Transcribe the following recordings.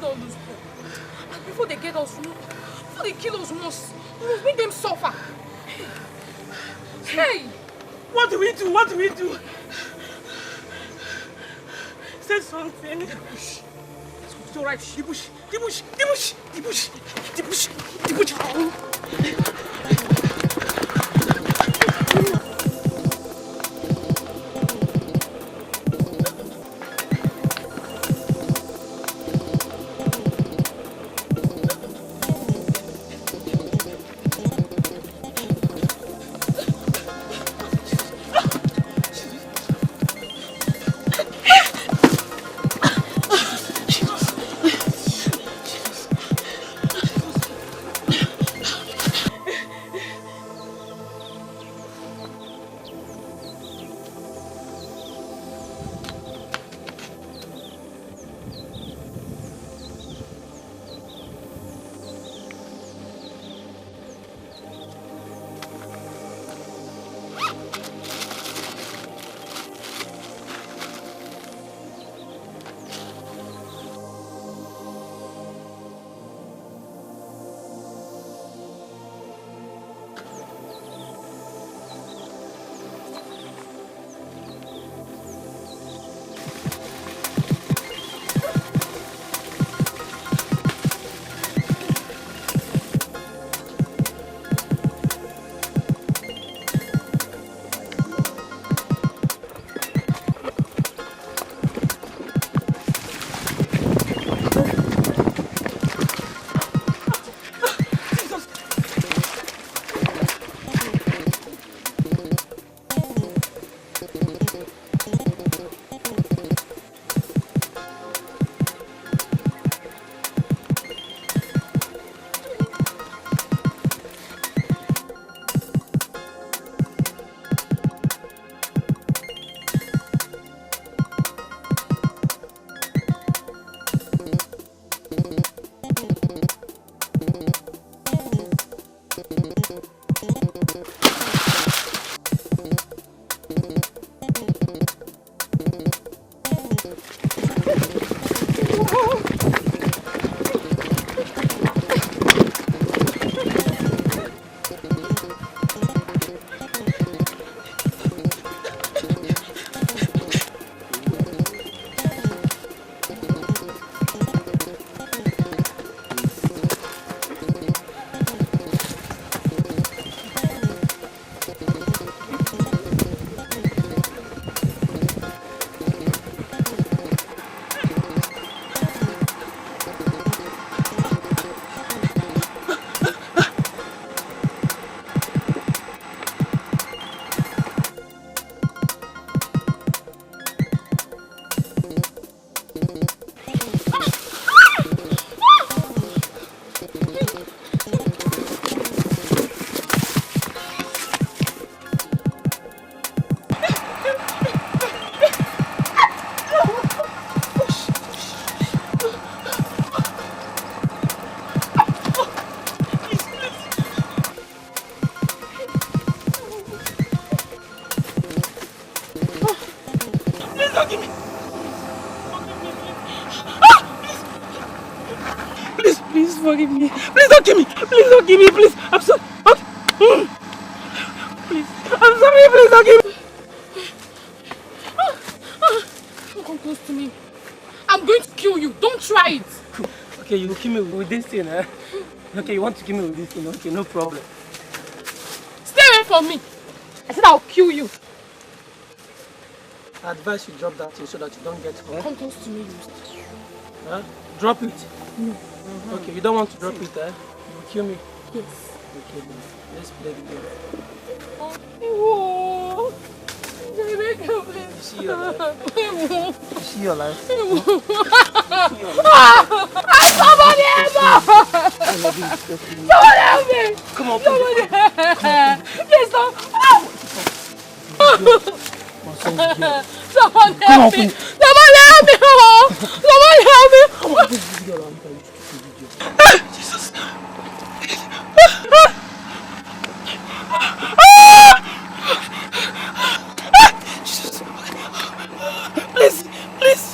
let's not lose hope. And before they get us, before they kill us, we must make them suffer. Hey! What do we do? What do we do? Say something. It's all right. The bush. The bush. The bush. The bush. The bush. The bush. forgive me. Please don't kill me. Please don't kill me. Please. I'm sorry. Okay. Please. I'm sorry. Please don't kill me. Don't come close to me. I'm going to kill you. Don't try it. Okay, you will kill me with this thing, eh? Okay, you want to kill me with this thing. Okay, no problem. Stay away from me. I said I'll kill you. I advise you drop that thing so that you don't get hurt. Come close to me. Huh? Drop it. No. Okay, you don't want to drop it, eh? You will kill me. Yes. Okay, let's play the game. Oh, you see your life? You see your life? Somebody help me! Somebody help me! Come on, somebody help me! Please don't! Someone help me! Somebody help me! Somebody help me! Come on, this video. I'm telling you. Jesus! Jesus! Please! Please!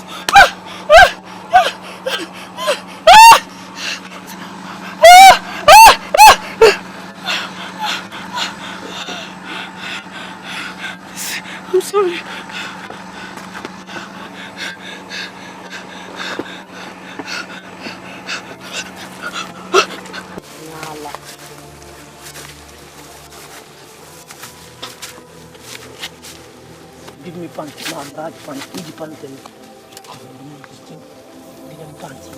pants, man, bad pants, easy pants. Pants,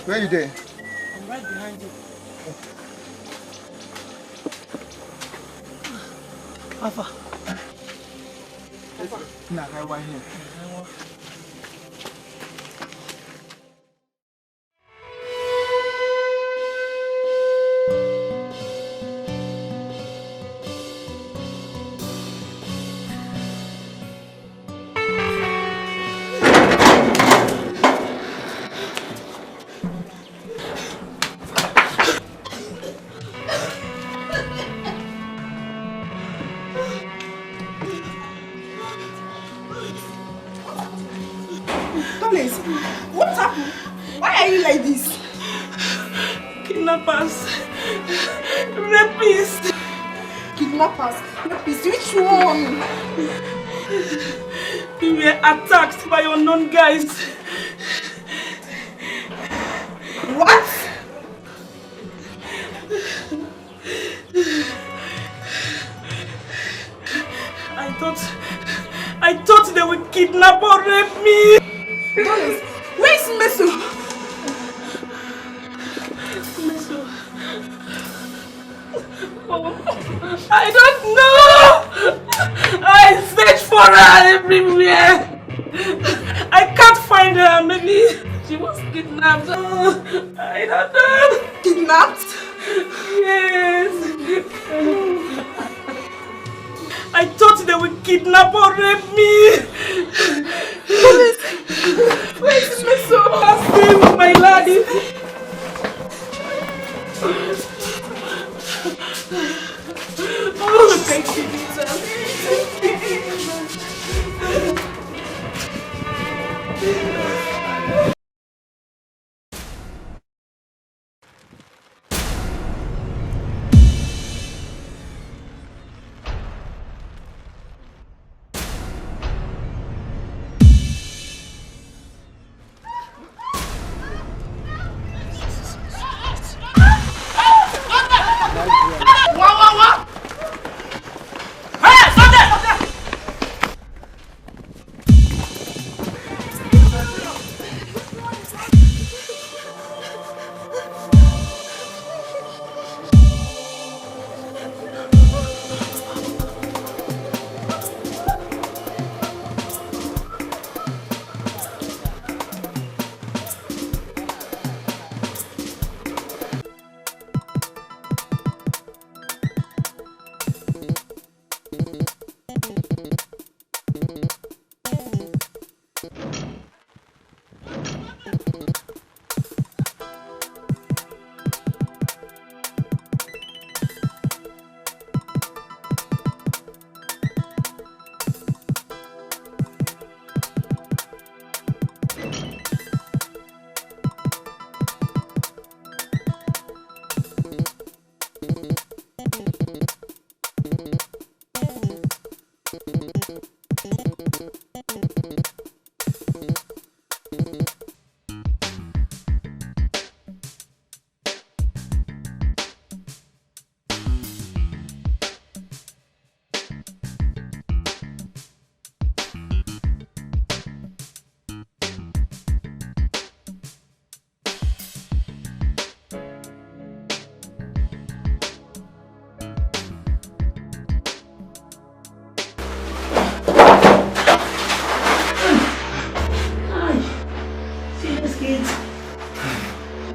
Where are you there? I'm right behind you. Alpha. Nah, I want here. What happened? Why are you like this? Kidnappers. Rapists. Kidnappers? Rapists? Which one? We were attacked by unknown guys. What? I thought they would kidnap or rape me. Dollars, where's Meso? Meso. Oh, I don't know. I search for her everywhere. I can't find her. Maybe she was kidnapped. I don't know. Kidnapped? Yes. I thought they would kidnap or rape me. Where's Meso? I'm staying with my laddie. Oh, thank you, Jesus.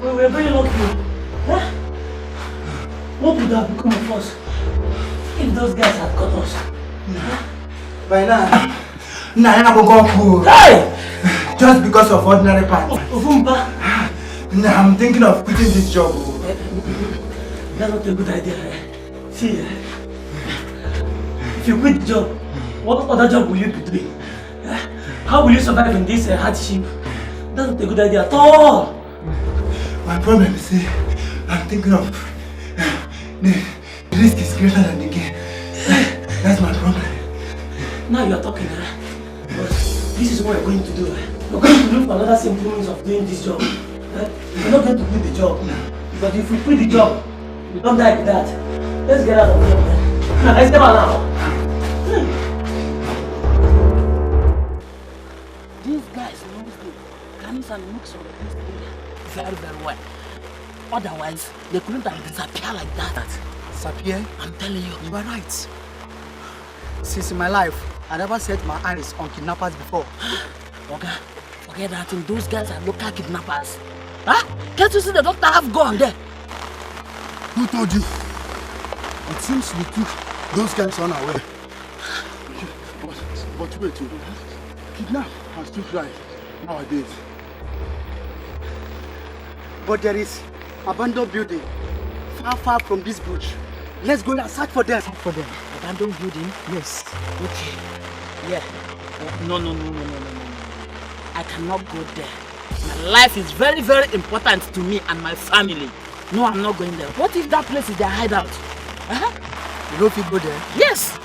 We were very lucky. Huh? What would have become of us if those guys had caught us? By now, I will go cool. Hey! Just because of ordinary part. Nah, I'm thinking of quitting this job. That's not a good idea. See, if you quit the job, what other job will you be doing? How will you survive in this hardship? That's not a good idea at all. My problem is, I'm thinking of the risk is greater than the gain. That's my problem. Now you're talking, but this is what we're going to do. We're going to look for another simple means of doing this job. We're not going to quit the job. But if we quit the job, we don't die with that. Let's get out of here, man. Let's get out now. These guys know the mechanics and looks of this area very, very well. Otherwise, they couldn't have disappeared like that. Disappear? I'm telling you. You are right. Since in my life, I never set my eyes on kidnappers before. Okay, forget that. Those guys are local kidnappers. Huh? Can't you see the doctor have gone there? Who told you? It seems we took those guys unaware. But wait, kidnap has too right nowadays. But there is abandoned building far from this bush. Let's go and search for them. Abandoned building? Yes. Okay. Yeah. No. I cannot go there. My life is very, very important to me and my family. No, I'm not going there. What if that place is their hideout? You know if you go there? Yes.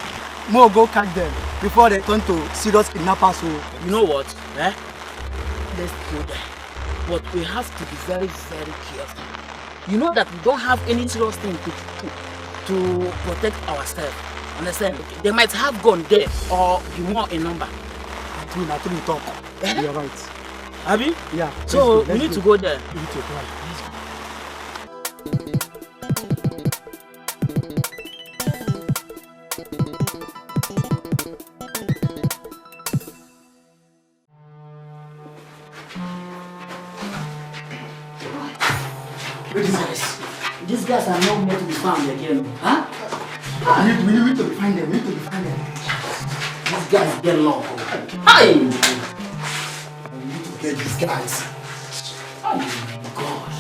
More go catch them before they turn to serious kidnappers. You know what? Let's go there. But we have to be very, very careful. You know that we don't have any serious thing to protect ourselves. Understand? They might have gone there or be more in number. Until you talk. You're right. Abi? Yeah. So we need to go there. We need to go. These guys are nowhere to be found again. Huh? We need to find them. These guys get lost. Hi! We need to get these guys. Oh my gosh.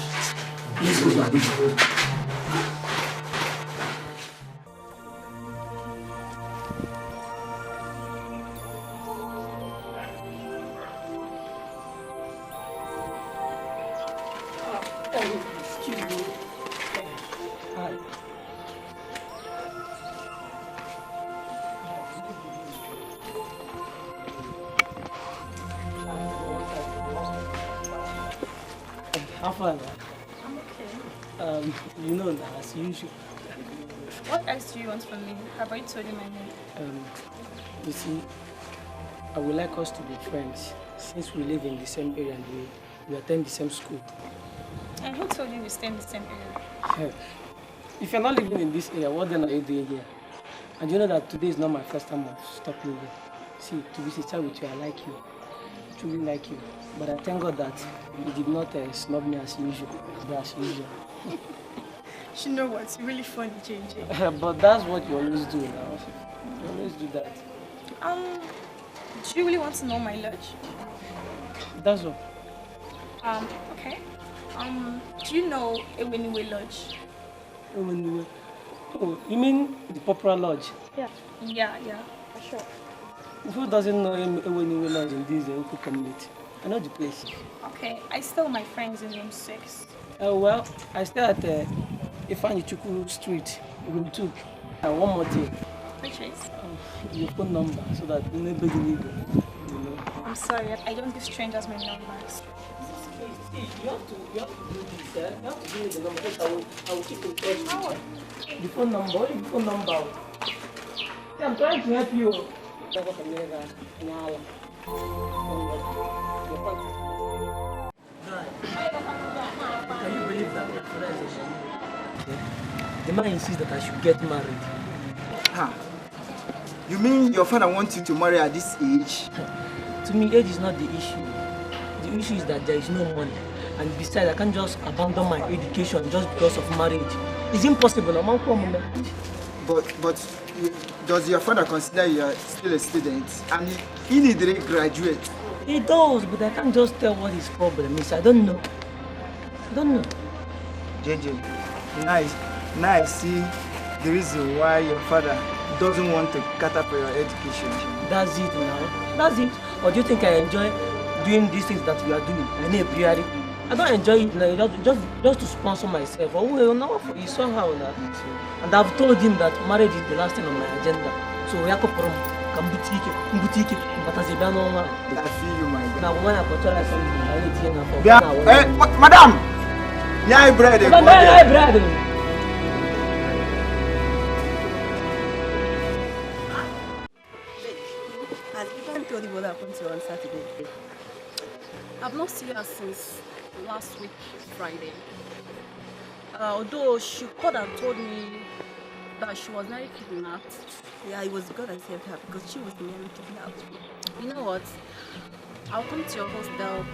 Let's go back. How far? I'm okay. You know, as usual. What else do you want from me? Have I told you my name? You see, I would like us to be friends since we live in the same area and we attend the same school. And who told you we stay in the same area? If you're not living in this area, what then are you doing here? And you know that today is not my first time of stopping here. See, to be sincere with you, I like you. I truly like you. But I thank God that you did not snub me as usual. You know what? It's really funny, JJ. But that's what you always do now. You always do that. Do you really want to know my lodge? That's all. Okay. Do you know Eweniwe Lodge? Eweniwe? Oh, you mean the popular lodge? Yeah, for sure. Who doesn't know Eweniwe Lodge in this Nku community? I know the place. Okay, I stay with my friends in room 6. Well, I stay at Ifeanyi Chukwu Street, room 2. And one more thing. Which is? Your phone number, so that nobody need you know. I'm sorry, I don't give strangers my numbers. You have to do this, You have to give me the number, because I will keep in touch. How? The phone number. Yeah, I'm trying to help you. Can you believe that? The man insists that I should get married. You mean your father wants you to marry at this age? To me, age is not the issue. The issue is that there is no money. And besides, I can't just abandon my education just because of marriage. It's impossible. But does your father consider you are still a student? And he didn't graduate. He does, but I can't just tell what his problem is. I don't know. JJ, now I see the reason why your father doesn't want to cater for your education. That's it now. That's it. Or do you think I enjoy doing these things that we are doing? I don't enjoy it now, just to sponsor myself. Oh, well, no, you saw how now. And I've told him that marriage is the last thing on my agenda. So we have to boutique, but as a man, I feel you, my God. now when I control something, Madam! Yeah, bread. Has Ivan told you what happened to her on Saturday? I've not seen her since last week, Friday. Although she called and told me that she was nearly kidnapped. Yeah, it was God that saved her because she was nearly kidnapped. You know what? I'll come to your hostel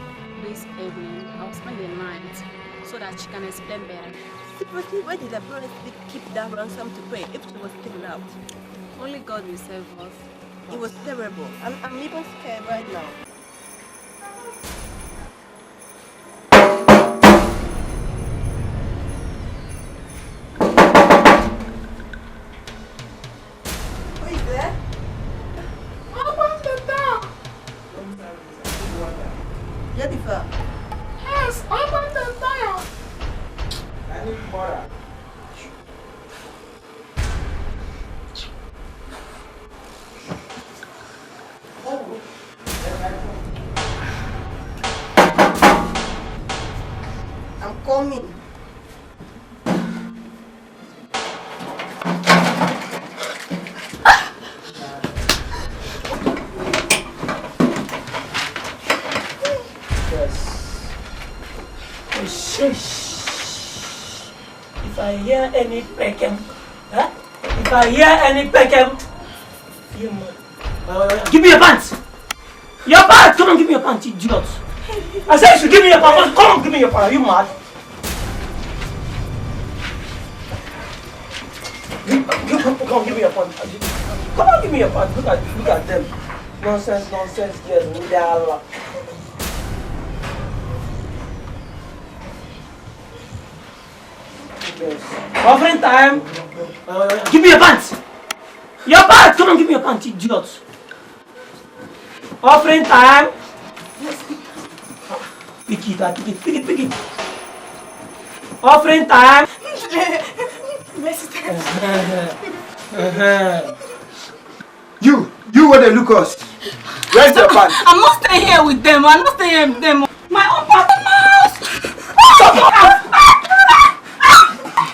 this evening. I'll spend the night so that she can explain better. Seriously, where did the parents keep that ransom to pay if she was kidnapped? Only God will save us. It was terrible. I'm even scared right now. Who is there? Open the door. Jennifer. Yes, open the door. I need water. I'm coming. If I hear any peckham, if I hear any peckham, give me your pants! Your pants! Come on, give me your pants, idiot! I said you should give me your pants. Come on, give me your pants. Are you mad? Come on, give me your pants. Come on, give me your pants. Look at them. Nonsense, yes. Offering time. Give me your pants. Your pants. Come on, give me your pants, idiot. Offering time. Pick it. Offering time. You were the Lucas. Where's your pants? I'm not staying here with them. I'm not staying here with them. My own partners!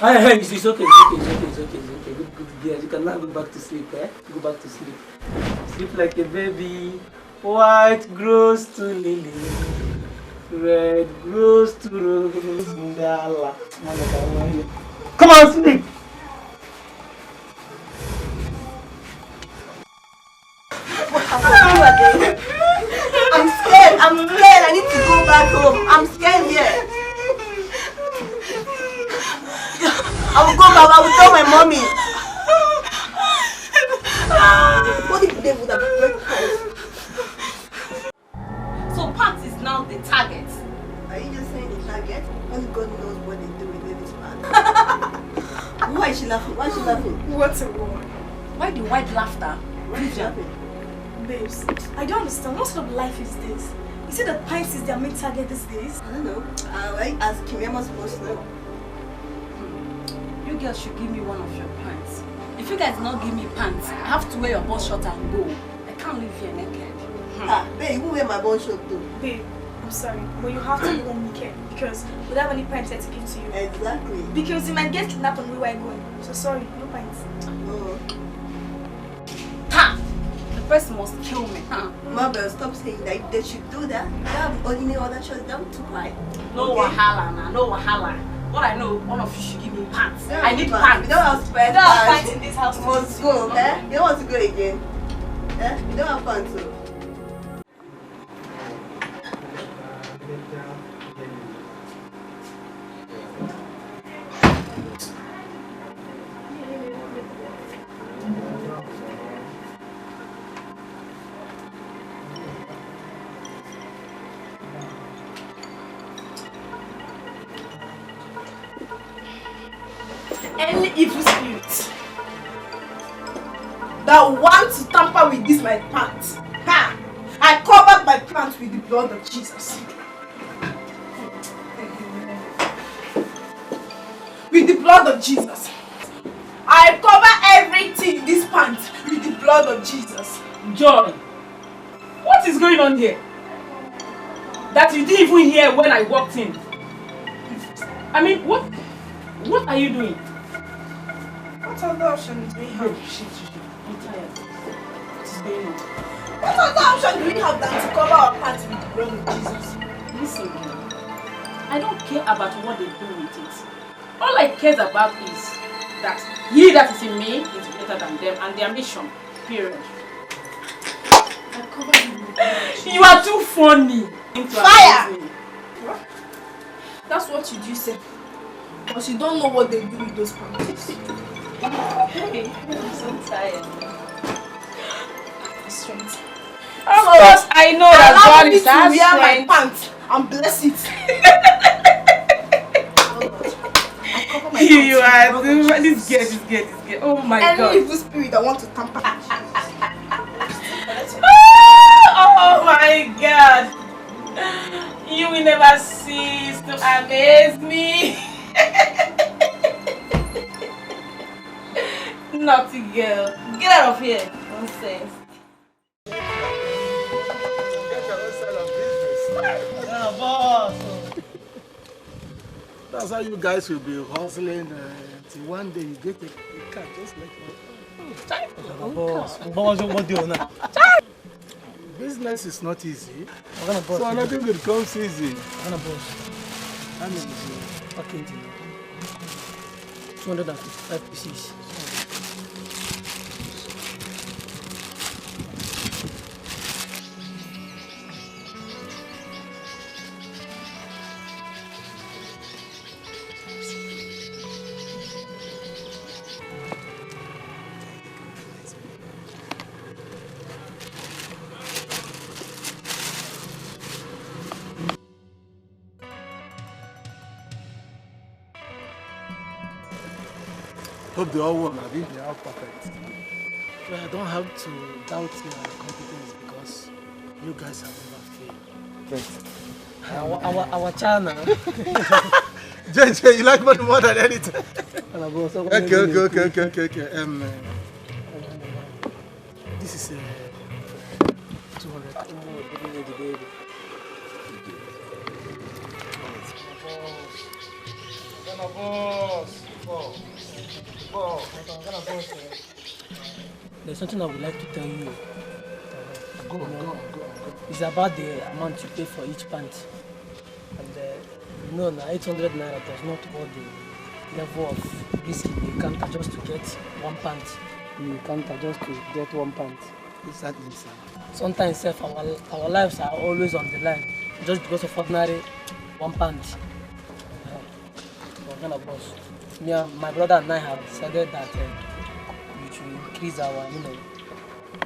Hey, it's okay. Good. You can now go back to sleep, Go back to sleep. Sleep like a baby. White grows to lily. Red grows to rose. Come on, sleep. I'm scared. I need to go back home. I'm scared here. I will go back. I will tell my mommy. What if they would have breakfast? So Pat is now the target. Are you just saying the target? Only God knows what they do with this man. Why is she laughing? What's a woman? Why the white laughter? Why is she laughing? Babes, I don't understand. What sort of life is this? You see that pints is their main target these days? I don't know. As Kim, am I supposed to know? You girls should give me one of your pants. If you guys not give me pants, I have to wear your boss shirt and go. I can't live here naked. Babe, you won't wear my bone shirt too. Babe, I'm sorry, but you have to go naked because we don't have any pints here to give to you. Exactly. Because you might get kidnapped on the way we're going. So sorry, no pints. Oh. Ha! The person must kill me. Mabel, stop saying that. They should do that. They have any other choice than to cry. No Okay? wahala, nah. No wahala. What I know, one of you should give me pants. Yeah, I need man. pants. We don't have spare We don't have pants. pints in this house. You must go, eh? You don't want to go again. Eh? We don't have pants, so. any evil spirit that wants to tamper with this my pants, I covered my pants with the blood of Jesus. With the blood of Jesus. I cover everything in this pants with the blood of Jesus. Joy, what is going on here? That you didn't even hear when I walked in. I mean, what are you doing? What other option do we have? Oh, shit. I'm tired. What is going on? What other option do we have than to cover our pants with the blood of Jesus? Listen, I don't care about what they do with it. All I care about is that he that is in me is greater than them and their mission. Period. I covered you with the blood of Jesus. You are too funny. Fire! That's what you do say. But you don't know what they do with those pants. Hey, I'm so tired. Strength. Of course, I know that Allow God me is to our wear my strength. pants and bless it. You are this girl. Oh my God. Any evil spirit that wants to tamper. Oh my God. You will never cease to amaze me. Naughty girl. Get out of here. Nonsense. Yeah, boss. That's how you guys will be hustling until one day you get a car just like that. Boss, what do you know? Business is not easy. Boss. So nothing will come easy. Boss. How many is it? Okay, 255 pieces. Hope they all won. I think they are perfect. Well, I don't have to doubt your competence because you guys have never failed. Our channel. JJ, you like money more than anything. Okay. This is 200. There's something I would like to tell you. Go. It's about the amount you pay for each pant. And now 800 naira does not hold the level of risk in the counter just to get one pant. In the counter just to get one pant. Exactly, sir. Sometimes our lives are always on the line just because of ordinary one pant. Boss. Me and my brother and I have decided that we should increase our,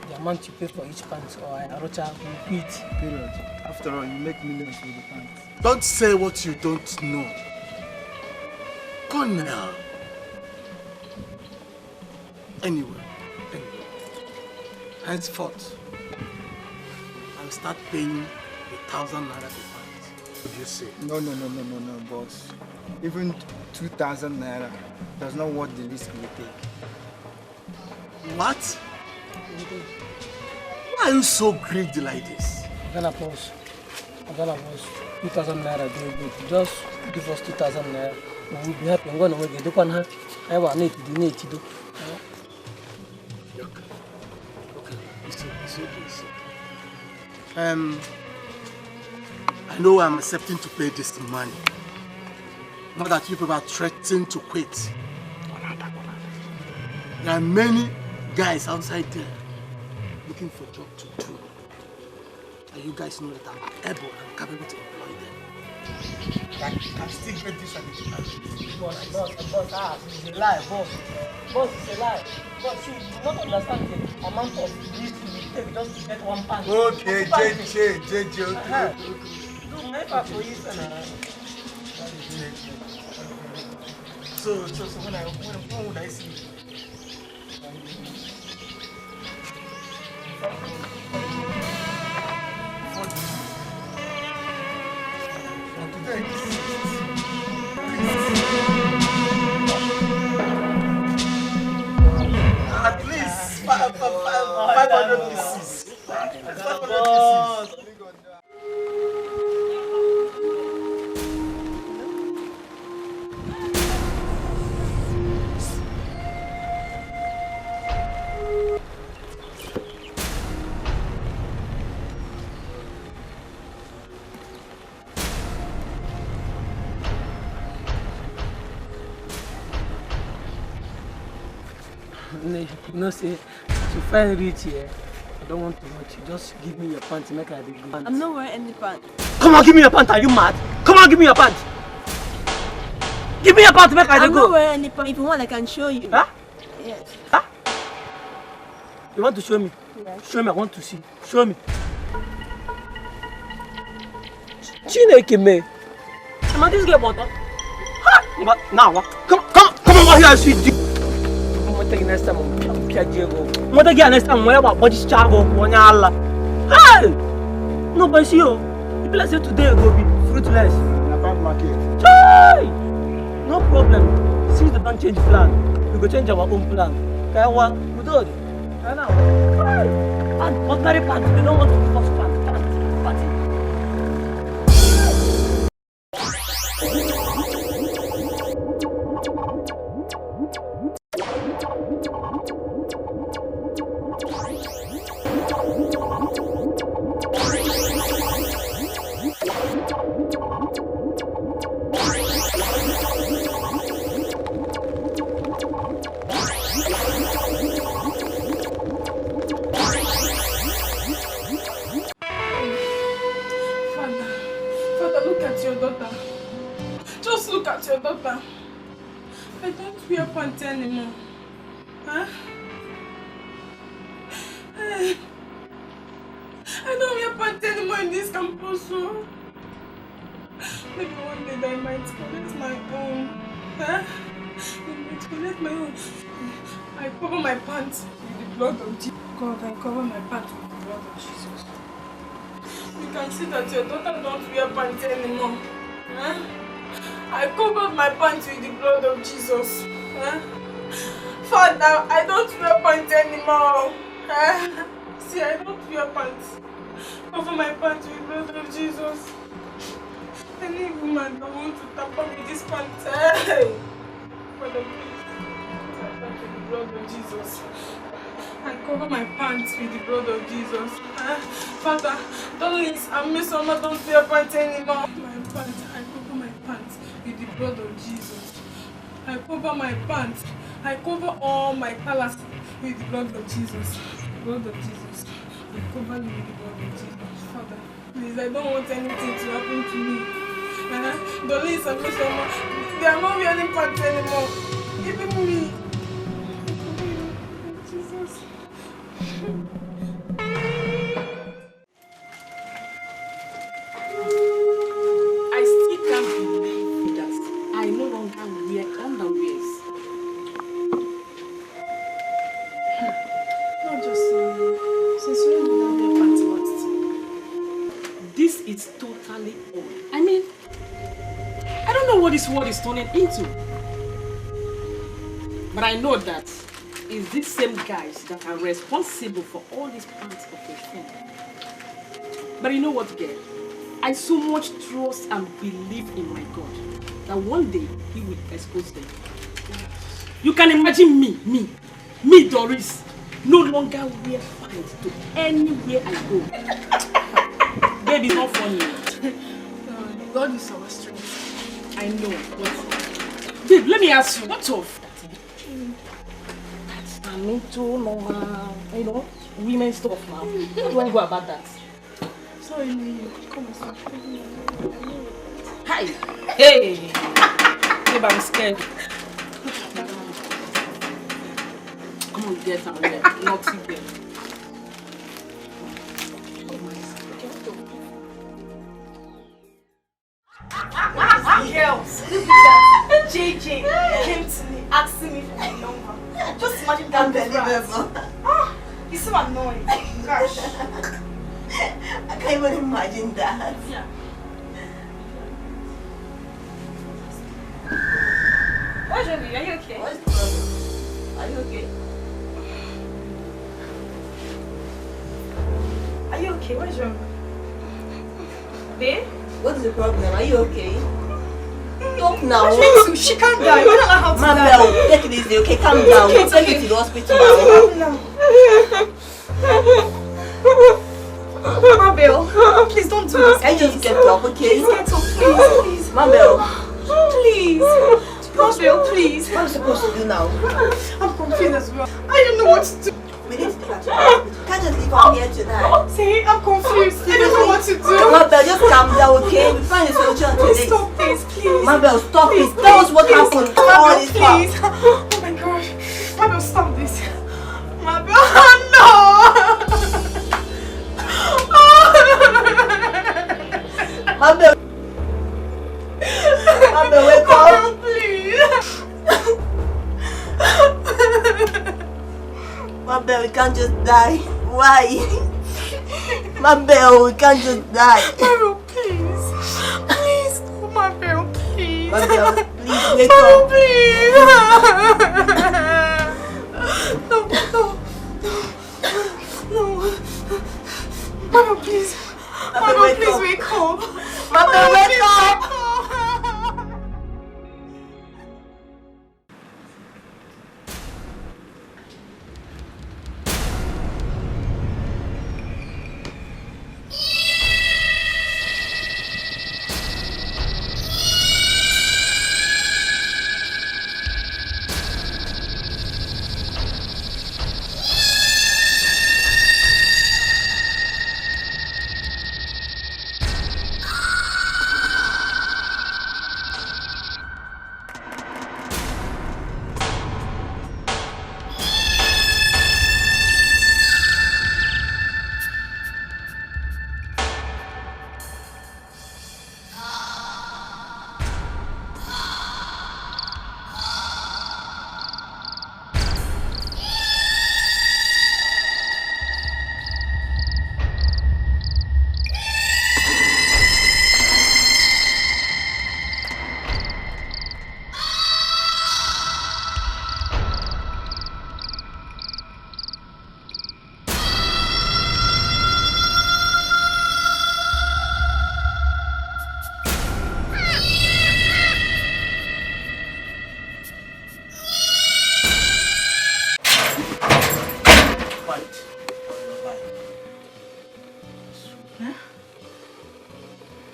the amount you pay for each pant, or Arocha will quit. Period. After all, you make millions with the pants. Don't say what you don't know. Colonel. Anyway. Henceforth, I'll start paying 1,000 naira per pant. What do you say? No, boss. Even 2,000 naira does not worth the risk we take. What? Why are you so greedy like this? Boss. 2,000 naira do good. Just give us 2,000 naira. We'll be happy. I'm going to make it. I want it to do. Okay. It's okay. I know I'm accepting to pay this money. Not that you people are threatening to quit. There are many guys outside there looking for job to do. And you guys know that I'm able and capable to employ them. I can still get this and Boss, it's a lie, boss. Boss, it's a lie. Boss, see, you do not understand the amount of risk we take just to get one pant. Okay, JJ. Do never for you, So when would I see you? At least 500 pieces. 500 pieces. You know, say, to find rich here, I don't want to watch you. Just give me your pants, make I be good. I'm not wearing any pants. Come on, give me your pants. Are you mad? Come on, give me your pants. Give me your pants, make I I'm go. not wearing any pants. If you want, I can show you. Huh? Yes. Huh? You want to show me? Yes. Show me, I want to see. Show me. Chineke me. Come on, this girl butter. Huh? Now, come over here and see. I'm going to next time. I'm going to get next time. I'm going to body chago. Hey! No, but see you. The place today go be fruitless. About market. Hey! No problem. Since they don't change plan, we go change our own plan. Okay, what? We do it. Right now. Hey! And ordinary party, they don't want to give us party. I don't wear pants anymore. Huh? I don't wear pants anymore in this campus. So maybe one day I might collect my own. Huh? I might collect my own. I cover my pants with the blood of Jesus. God, I cover my pants with the blood of Jesus. You can see that your daughter don't wear pants anymore. Huh? I covered my pants with the blood of Jesus. Huh? Father, I don't wear pants anymore. Huh? See, I don't wear pants. Cover my pants with the blood of Jesus. Any woman that wants to tamper with this pants, hey! Father, please, cover my pants with the blood of Jesus. I cover my pants with the blood of Jesus. Huh? Father, don't let and Miss Oma don't wear pants anymore. My pants, I cover my pants with the blood of Jesus. I cover my pants. I cover all my palace with the blood of Jesus. Blood of Jesus. I cover me with the blood of Jesus. Father, please, I don't want anything to happen to me. Dolly and Miss Oma, they are not wearing pants anymore. Even me. Jesus. I still can't believe that I no longer wear underwears. Not just since when did I wear panty last? This is totally odd. I mean, I don't know what this world is turning into. But I know that it's these same guys that are responsible for all these parts of the film. But you know what, girl? I so much trust and believe in my God that one day He will expose them. You can imagine me, Doris, no longer wear pants to anywhere I go. Baby, it's not funny. God is our strength. I know, but babe, let me ask you, what's off? I'm into normal, you know, women stuff now. How do I go about that? Sorry, come on, hi! Hey! Babe, I'm scared. Come on, get out there. Naughty girl. Girls, look at that. JJ came asking me for my number. Just imagine that. Unbelievable. He's so annoying. Gosh. I can't even imagine that. Yeah. What's wrong with you? Are you okay? What's the problem? Are you okay? Are you okay? What's wrong? Babe? What's the problem? Are you okay? Talk now. She can't die. We don't know how to die. Mabel, take it easy, okay? Calm down. Okay, Take okay. it to the hospital now. Mabel, please don't do this. I just get up, okay? Please get up, please. Mabel, Please. Mabel, please. what am I supposed to do now? I'm confused as well. I don't know what to do. We need to take her to the hospital. Can't just leave her here tonight. See, I'm confused. I don't know what to do. Mabel, just calm down, okay? We find a solution to Please this. stop this, please. Mabel, stop Please, it. Tell us what please. happened. All Mabel, this please. time. Oh my gosh. Mabel, stop this. Mabel, no. Mabel. Mabel, wake up. Mabel, please. Mabel, we can't just die. Why? Mabel, we can't just die. Mabel, please. Please, no, Mabel, please. Mabel, please wake Mabel, up. please. No, no, no. Mabel, please. Mabel, wake please up. wake up. Mabel, wake up.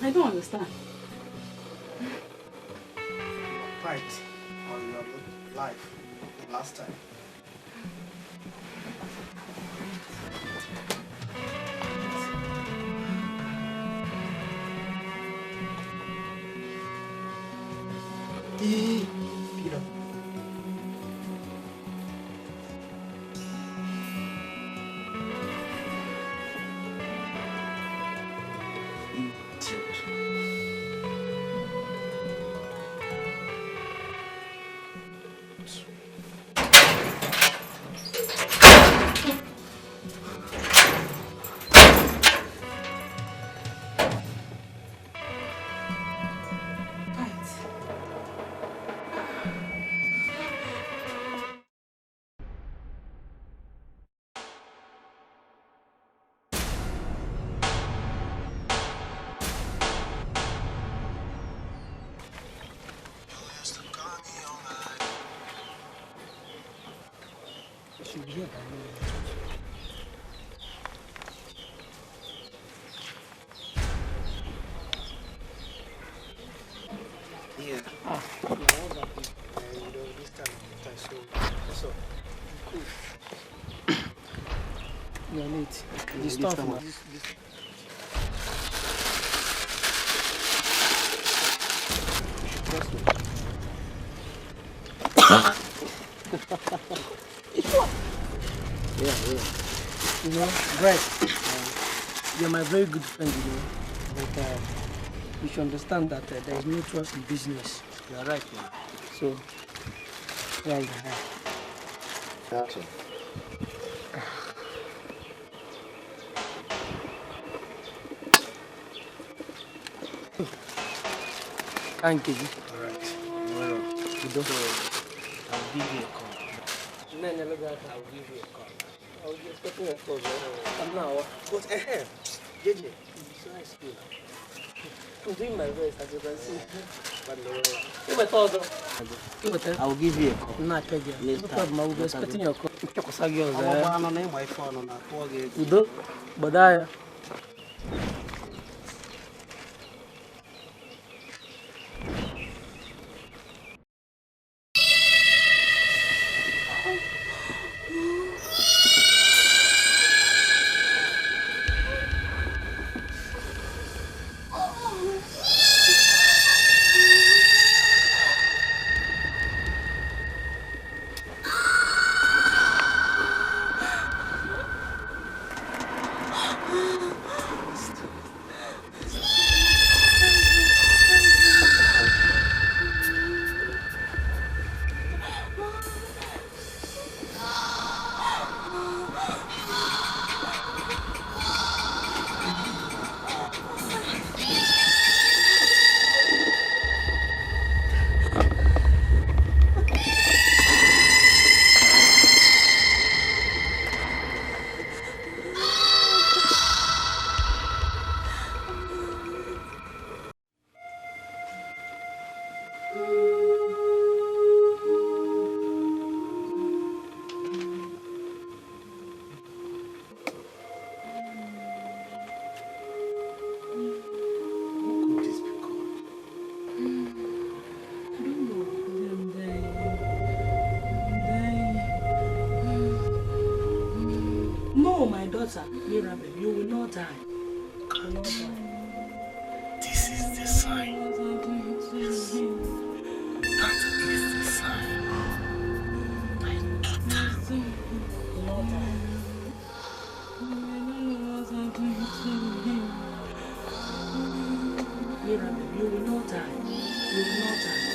I don't understand. Fight on your life the last time. Peter. Should be here by now. Yeah. Ah, This time, so what's up? Cool. you're late. The This stuff time, now. Yeah. You know, Brett, you're my very good friend, you know. But you should understand that there is no trust in business. You're right, man. So, Yeah. Action. Thank you. Alright. Well, So, I'll give you a call. No, look at I'll give you a call. I was expecting a call. I'm now. but JJ, It's nice to I'm doing my best, as you can see. I will give you a call. No problem, I will be expecting your call. I'm on my phone on that. Udo, Badaya. No, my daughter, Mirabel, you will not die. You will not die. This is the sign. Yes. That is the sign. My daughter. You will not die. Mirabel, you will not die. You will not die.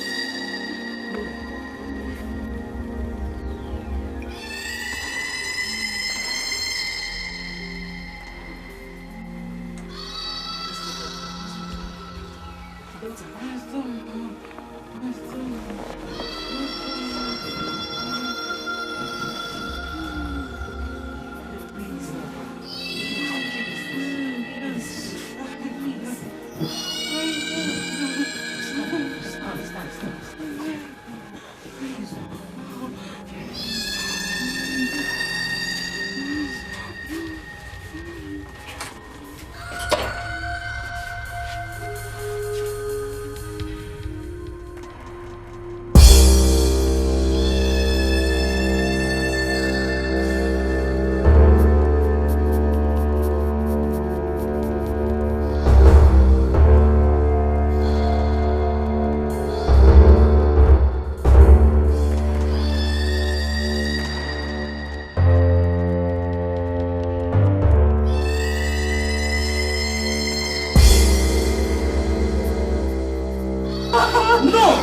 No.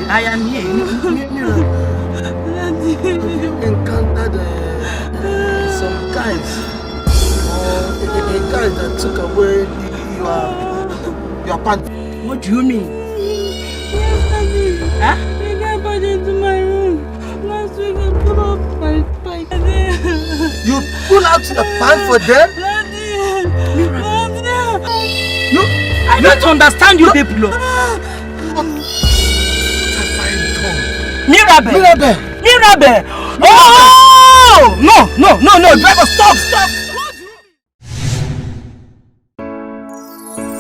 I am here. You encountered some guys, a guy that took away your pants. What do you mean? Yes, Huh? You can't put into my room. Last week I put up my bike. You pull out the pan for them? No, I don't understand you people. Mirabel! Oh! No, driver, stop!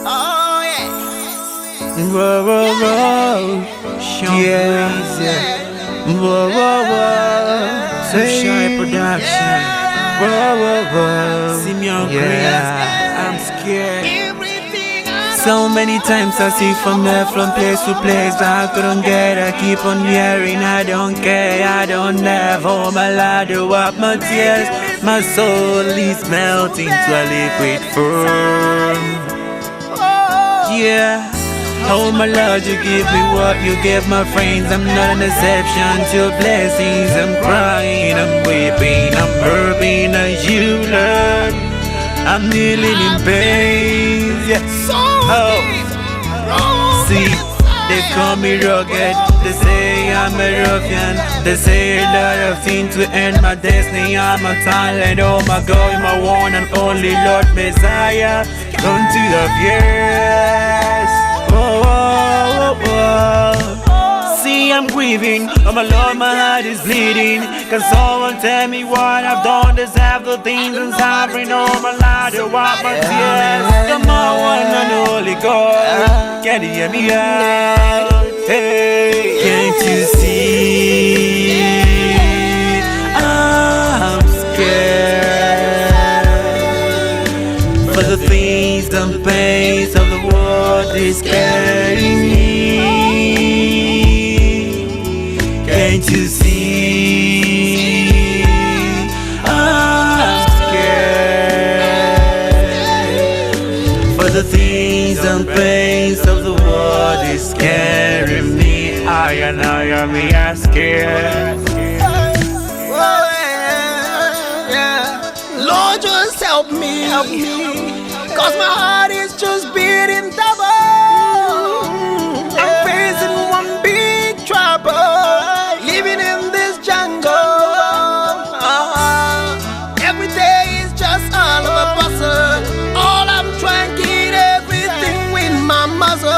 Oh yeah. Whoa. Yeah. Whoa. Sunshine Production. Whoa. Simeon yeah. I'm scared. So many times I see from place to place, but I couldn't get. I keep on hearing, I don't care, I don't have all my ladder up my tears. My soul is melting to a liquid form. Yeah. Oh my Lord, you give me what you give my friends. I'm not an exception to your blessings. I'm crying, I'm weeping, I'm hurting as you learn. I'm kneeling in pain. Yeah. Oh, see, they call me rugged. They say I'm a ruffian. They say a lot of things to end my destiny. I'm a talent. Oh my God, my one and only Lord Messiah. Come to the years. See, I'm grieving. Oh my Lord, my heart is bleeding. Can someone tell me what I've done? Deserve the things and suffering. Oh my Lord, you wipe my tears. Come on, one and only God. Can you hear me out? Hey, can't you see? I'm scared for the things and pains of the world is carrying me. Can't you see? I'm scared for the things and pains of the world is carrying me. I am scared. Lord, just help me. Cause my heart is just beating double. I'm facing one big trouble, living in this jungle. Every day is just all of a puzzle. All I'm trying to get everything with my muzzle.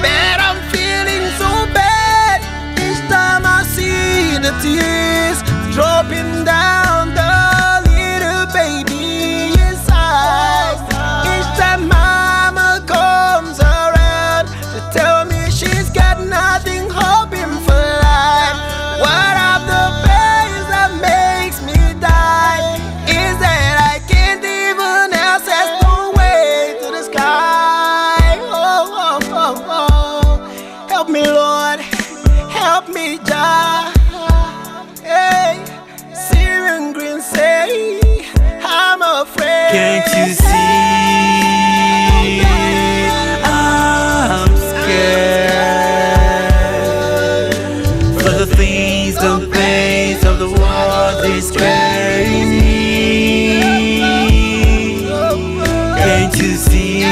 But I'm feeling so bad each time I see the tears dropping down the little baby inside. Each time mama comes around to tell me she's got nothing hoping for life. One of the pains that makes me die is that I can't even access the way to the sky. Oh. Help me, Lord. Help me, Jah. Hey, Syrian Green say I'm afraid. Can't you see? I'm scared for the things and pains of the world is carrying me. Can't you see?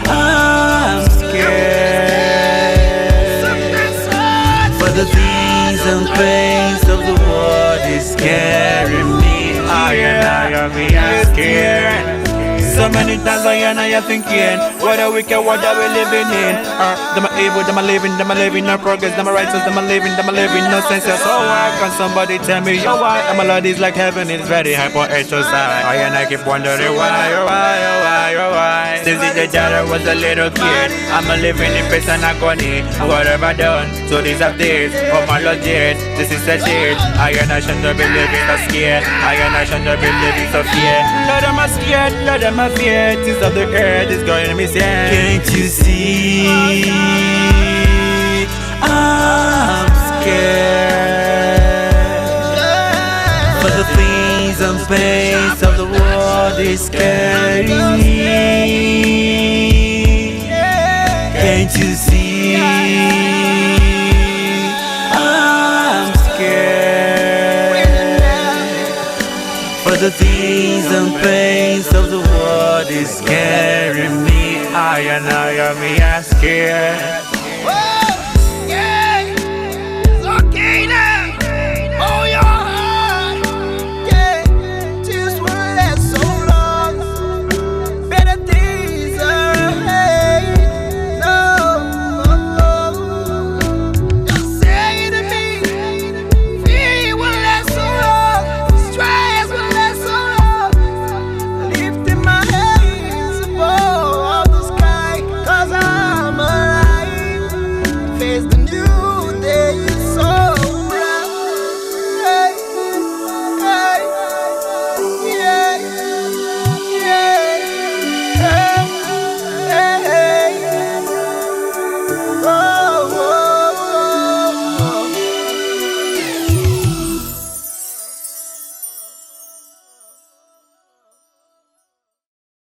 I'm scared for the things and pains of the world is carrying me. I am scared. So many times I am thinking, what a wicked world that we're living in. Them are evil, them are living no progress. Them are righteous, them are living no sense. So why can somebody tell me, yo, why? And my Lord is like heaven, it's very high for exercise. I keep wondering why. Since the day I was a little kid, I'm a living in peace and agony. What have I done to deserve this? Oh my Lord did, this is a shit. I shouldn't be living so scared. I shouldn't be living so fear. Lord, I'm scared, Lord, I'm fear. Things of the earth is going to be sad. Can't you see? I'm scared for the things and pains of the world is carrying me. Can't you see? I'm scared for the things and pains of the world is carrying me. I I am me scared.